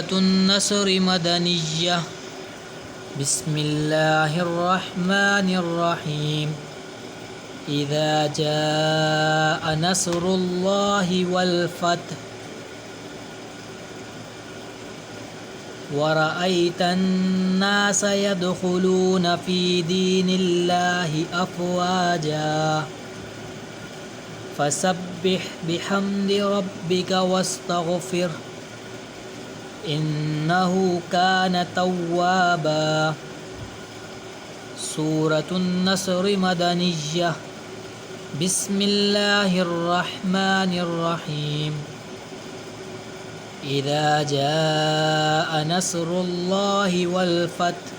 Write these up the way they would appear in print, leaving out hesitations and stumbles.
سورة النصر مدنية. بسم الله الرحمن الرحيم. إذا جاء نصر الله والفتح ورأيت الناس يدخلون في دين الله أفواجا فسبح بحمد ربك واستغفر إنه كان توابا. سورة النصر مدنية. بسم الله الرحمن الرحيم. إذا جاء نصر الله والفتح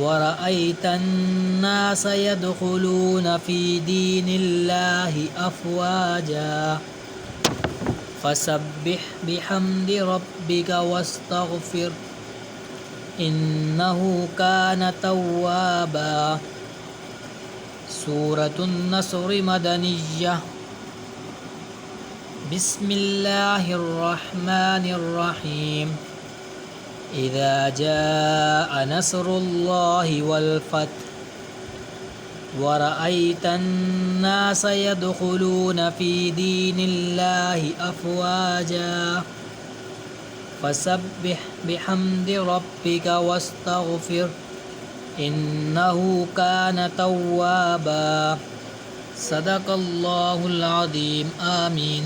ورأيت الناس يدخلون في دين الله أفواجا فسبح بحمد ربك واستغفر إنه كان توابا. سورة النصر مدنية. بسم الله الرحمن الرحيم. إذا جاء نصر الله والفتح ورأيت الناس يدخلون في دين الله أفواجا فسبح بحمد ربك واستغفر إنه كان توابا. صدق الله العظيم. آمين.